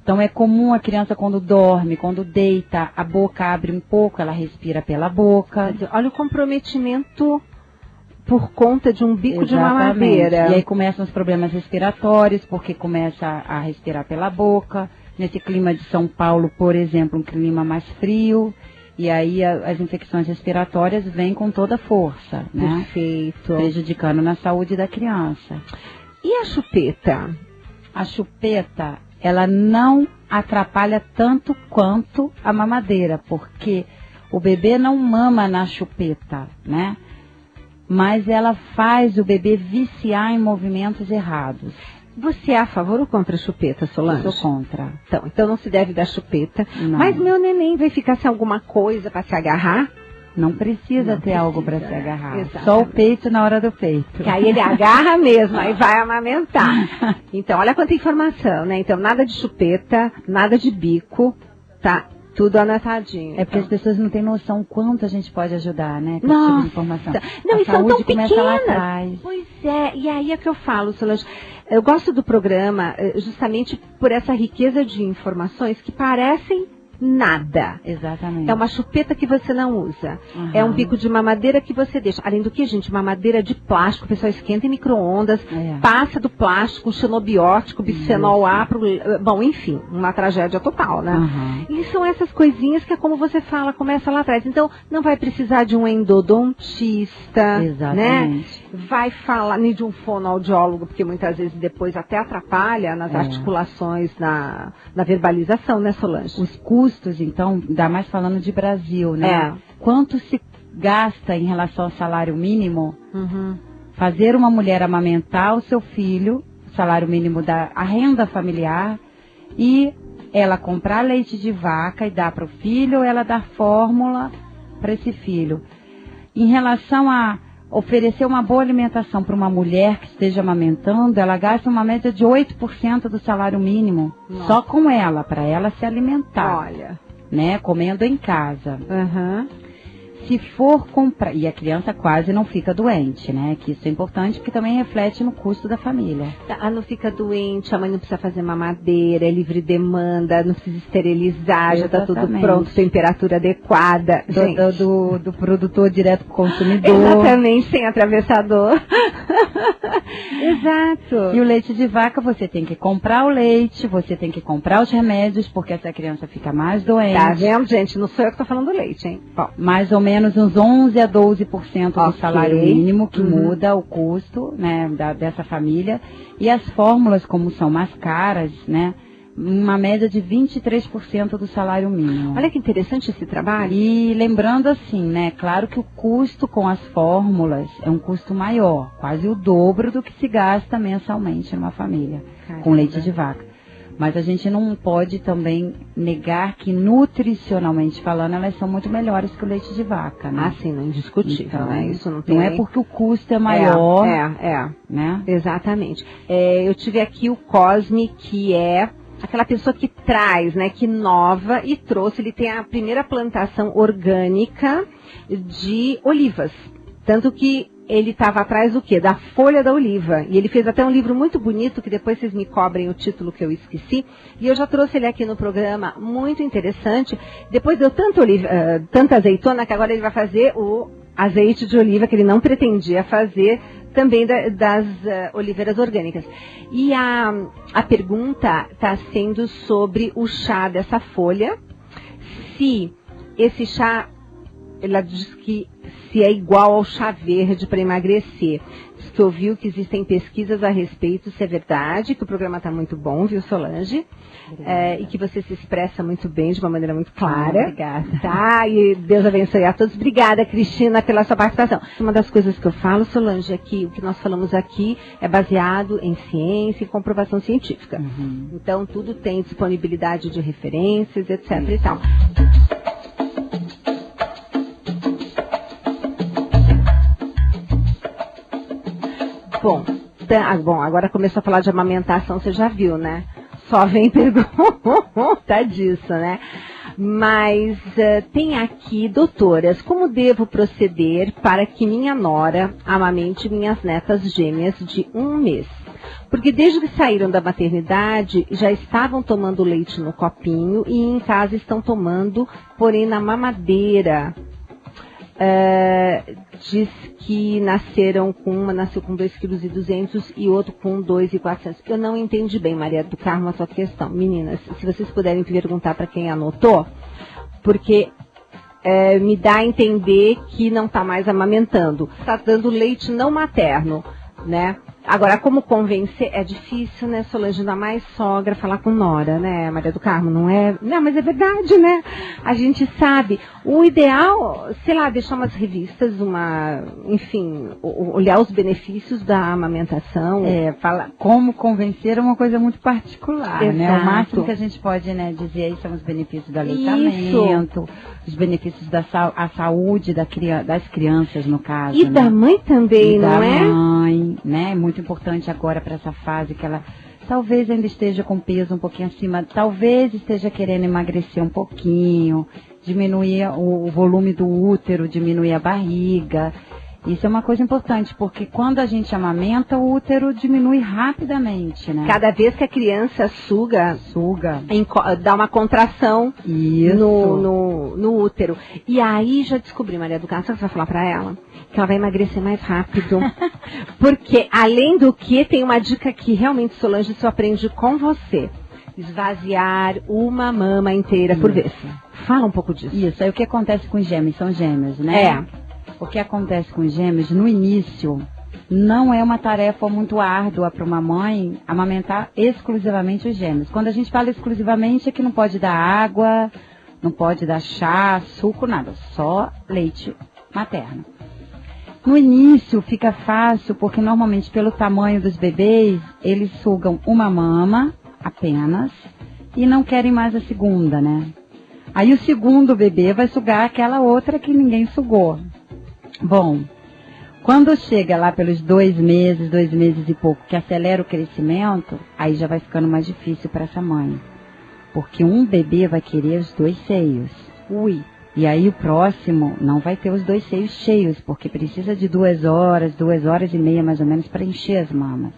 Então é comum a criança quando dorme, quando deita, a boca abre um pouco, ela respira pela boca. Olha o comprometimento por conta de um bico Exatamente. De mamadeira. E aí começam os problemas respiratórios, porque começa a respirar pela boca. Nesse clima de São Paulo, por exemplo, um clima mais frio. E aí as infecções respiratórias vêm com toda a força, né? Perfeito. Prejudicando na saúde da criança. E a chupeta? A chupeta, ela não atrapalha tanto quanto a mamadeira, porque o bebê não mama na chupeta, né? Mas ela faz o bebê viciar em movimentos errados. Você é a favor ou contra a chupeta, Solange? Eu sou contra. Então não se deve dar chupeta. Não. Mas meu neném vai ficar sem alguma coisa para se agarrar? Não precisa ter algo para se agarrar. Exatamente. Só o peito na hora do peito. Que aí ele agarra mesmo, aí vai amamentar. Então, olha quanta informação, né? Então, nada de chupeta, nada de bico, tá? Tudo anotadinho. É porque as pessoas não têm noção o quanto a gente pode ajudar, né? Com Nossa. esse tipo de informação. Não, a e são saúde tão começa pequenas. lá atrás. Pois é, e aí é que eu falo, Solange. Eu gosto do programa justamente por essa riqueza de informações que parecem nada. Exatamente. É uma chupeta que você não usa. É um bico de mamadeira que você deixa. Além do que, gente, mamadeira de plástico, o pessoal esquenta em micro-ondas, passa do plástico, um xenobiótico, bisfenol A, bom, enfim, uma tragédia total, né? E são essas coisinhas que é como você fala, começa lá atrás. Então, não vai precisar de um endodontista, exatamente, né? Vai falar nem de um fonoaudiólogo, porque muitas vezes depois até atrapalha nas articulações, na verbalização, né, Solange? Os custos, então, ainda mais falando de Brasil, né? Quanto se gasta em relação ao salário mínimo? Fazer uma mulher amamentar o seu filho, o salário mínimo a renda familiar, e ela comprar leite de vaca e dar para o filho, ou ela dar fórmula para esse filho. Em relação a oferecer uma boa alimentação para uma mulher que esteja amamentando, ela gasta uma média de 8% do salário mínimo. Nossa. Só com ela, para ela se alimentar. Olha. Né? Comendo em casa. Uhum. Se for comprar, e a criança quase não fica doente, né? Que isso é importante porque também reflete no custo da família. Ela não fica doente, a mãe não precisa fazer mamadeira, é livre demanda, não precisa esterilizar, já está tudo pronto, temperatura adequada. Do produtor direto para o consumidor. Exatamente, sem atravessador. Exato. E o leite de vaca, você tem que comprar o leite, você tem que comprar os remédios, porque essa criança fica mais doente. Tá vendo, gente? Não sou eu que estou falando do leite, hein? Bom, mais ou menos uns 11 a 12% do salário mínimo que muda o custo, né, dessa família. E as fórmulas, como são mais caras, né, uma média de 23% do salário mínimo. Olha que interessante esse trabalho. E lembrando assim, né, claro que o custo com as fórmulas é um custo maior, quase o dobro do que se gasta mensalmente numa família. Caramba. Com leite de vaca. Mas a gente não pode também negar que, nutricionalmente falando, elas são muito melhores que o leite de vaca, né? Ah, sim, não é indiscutível, então, né? Isso não tem... Não é porque o custo é maior, né? Exatamente. Eu tive aqui o Cosme, que é aquela pessoa que traz, né, que inova e trouxe, ele tem a primeira plantação orgânica de olivas. Tanto que ele estava atrás do quê? Da folha da oliva. E ele fez até um livro muito bonito, que depois vocês me cobrem o título que eu esqueci. E eu já trouxe ele aqui no programa, muito interessante. Depois deu tanta azeitona que agora ele vai fazer o azeite de oliva, que ele não pretendia fazer, também das oliveiras orgânicas. E a pergunta está sendo sobre o chá dessa folha. Se esse chá, ela diz que se é igual ao chá verde para emagrecer. Diz que ouviu que existem pesquisas a respeito, se é verdade, que o programa está muito bom, viu, Solange? E que você se expressa muito bem, de uma maneira muito clara. Obrigada. Tá? E Deus abençoe a todos. Obrigada, Cristina, pela sua participação. Uma das coisas que eu falo, Solange, é que o que nós falamos aqui é baseado em ciência e comprovação científica. Uhum. Então, tudo tem disponibilidade de referências, etc. e tal. Bom, agora começou a falar de amamentação, você já viu, né? Só vem pergunta disso, né? Mas tem aqui, doutoras, como devo proceder para que minha nora amamente minhas netas gêmeas de 1 mês? Porque desde que saíram da maternidade, já estavam tomando leite no copinho e em casa estão tomando, porém na mamadeira. Diz que uma nasceu com 2,2 kg e outro com 2,400. Eu não entendi bem, Maria do Carmo, a sua questão. Meninas, se vocês puderem perguntar para quem anotou, porque me dá a entender que não está mais amamentando. Está dando leite não materno, né? Agora, como convencer, é difícil, né, Solange, ainda mais sogra falar com nora, né, Maria do Carmo, não é? Não, mas é verdade, né? A gente sabe. O ideal, sei lá, deixar umas revistas, enfim, olhar os benefícios da amamentação. Falar como convencer é uma coisa muito particular, Exato. né? O máximo que a gente pode, né, dizer aí são os benefícios do aleitamento, os benefícios da saúde das crianças, no caso. E da mãe também, não é? Da mãe, né? Muito importante agora para essa fase que ela talvez ainda esteja com peso um pouquinho acima, talvez esteja querendo emagrecer um pouquinho, diminuir o volume do útero, diminuir a barriga. Isso é uma coisa importante, porque quando a gente amamenta, o útero diminui rapidamente, né? Cada vez que a criança suga, dá uma contração no útero. E aí já descobri, Maria do Carmo, sabe o que você vai falar pra ela? Que ela vai emagrecer mais rápido. Porque, além do que, tem uma dica que realmente, Solange, isso eu aprendi com você. Esvaziar uma mama inteira por vez. Fala um pouco disso. Isso, aí o que acontece com os gêmeos? São gêmeos, né? O que acontece com os gêmeos, no início, não é uma tarefa muito árdua para uma mãe amamentar exclusivamente os gêmeos. Quando a gente fala exclusivamente, é que não pode dar água, não pode dar chá, suco, nada. Só leite materno. No início fica fácil, porque normalmente pelo tamanho dos bebês, eles sugam uma mama apenas e não querem mais a segunda, né? Aí o segundo bebê vai sugar aquela outra que ninguém sugou. Bom, Quando chega lá pelos 2 meses e pouco, que acelera o crescimento, aí já vai ficando mais difícil para essa mãe. Porque um bebê vai querer os 2 seios. Ui. E aí o próximo não vai ter os 2 seios cheios, porque precisa de 2 horas e meia mais ou menos para encher as mamas.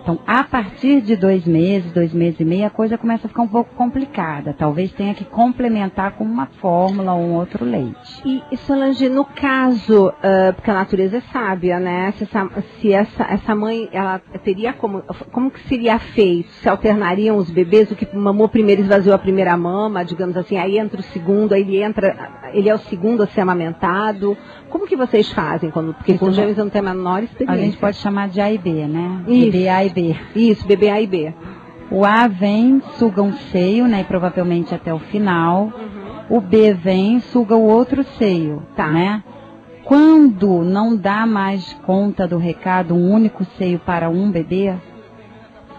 Então, a partir de 2 meses e meio, a coisa começa a ficar um pouco complicada. Talvez tenha que complementar com uma fórmula ou um outro leite. E Solange, no caso, porque a natureza é sábia, né? Se essa mãe, ela teria como que seria feito? Se alternariam os bebês, o que mamou primeiro esvaziou a primeira mama, digamos assim, aí entra o segundo, aí ele é o segundo a ser amamentado. Como que vocês fazem? Porque com gêmeos não tem a menor experiência. A gente pode chamar de A e B, né? Isso. Bebê A e B. Isso, bebê A e B. O A vem, suga um seio, né? Provavelmente até o final. O B vem, suga o outro seio, né? Quando não dá mais conta do recado, um único seio para um bebê,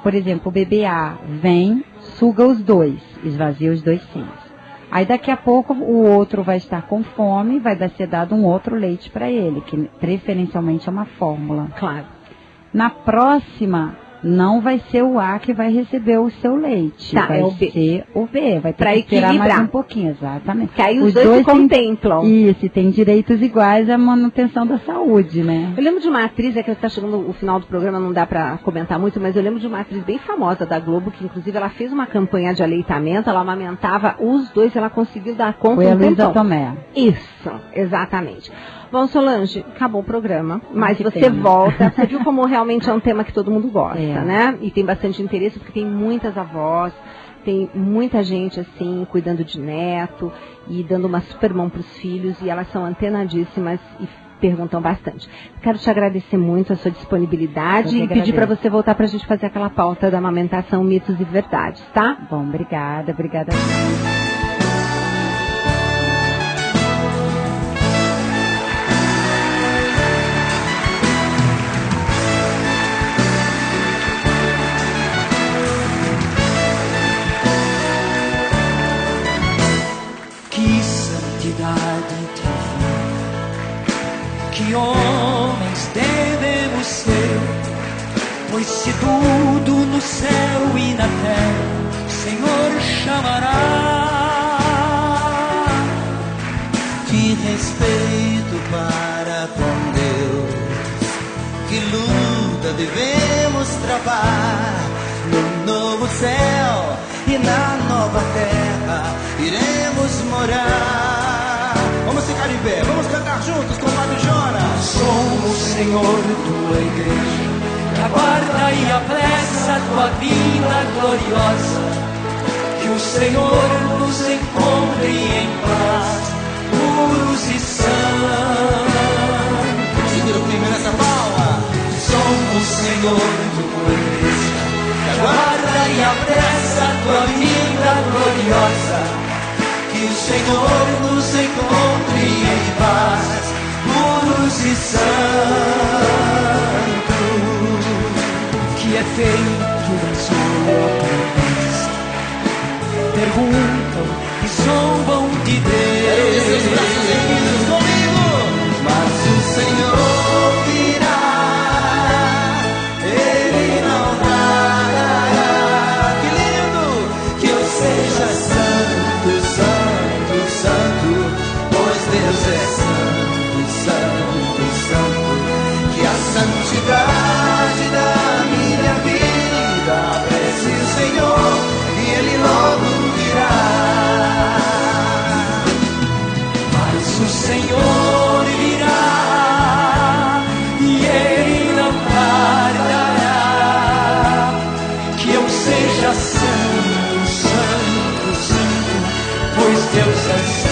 por exemplo, o bebê A vem, suga os 2, esvazia os 2 seios. Aí daqui a pouco o outro vai estar com fome, vai ser dado um outro leite para ele, que preferencialmente é uma fórmula. Claro. Na próxima, não vai ser o A que vai receber o seu leite, vai ser o B, vai ter que esperar mais um pouquinho, exatamente. Que aí os dois se contemplam. Isso, tem direitos iguais à manutenção da saúde, né? Eu lembro de uma atriz, que está chegando o final do programa, não dá para comentar muito, mas eu lembro de uma atriz bem famosa da Globo, que inclusive ela fez uma campanha de aleitamento, ela amamentava os 2, ela conseguiu dar conta. Foi a Luísa Tomé. Isso, exatamente. Bom, Solange, acabou o programa, mas você volta. Você viu como realmente é um tema que todo mundo gosta, né? E tem bastante interesse, porque tem muitas avós, tem muita gente, assim, cuidando de neto e dando uma super mão para os filhos, e elas são antenadíssimas e perguntam bastante. Quero te agradecer muito a sua disponibilidade e pedir para você voltar para a gente fazer aquela pauta da amamentação, mitos e verdades, tá? Bom, obrigada. Que homens devemos ser, pois se tudo no céu e na terra o Senhor chamará. De respeito para com Deus, que luta devemos travar no novo céu e na nova terra iremos morar. Vamos ficar em pé, vamos cantar juntos com o Padre Jonas. Somos, Senhor, tua igreja, que aguarda e apressa tua vinda gloriosa. Que o Senhor nos encontre em paz, puros e santos. Segura primeiro essa palma. Somos, Senhor, tua igreja, que aguarda e apressa tua vinda gloriosa. Que o Senhor nos encontre em paz, puros e santos. Que é feito da sua presença, perguntam e zombam de Deus. Mas o Senhor virá, Ele não dará. Que lindo que eu seja santo, santo, santo, pois Deus é santo, santo, santo. Que a santidade da minha vida aprecie o Senhor e Ele logo virá. Mas o Senhor virá e Ele não tardará. Que eu seja santo, santo, santo, pois Deus é santo.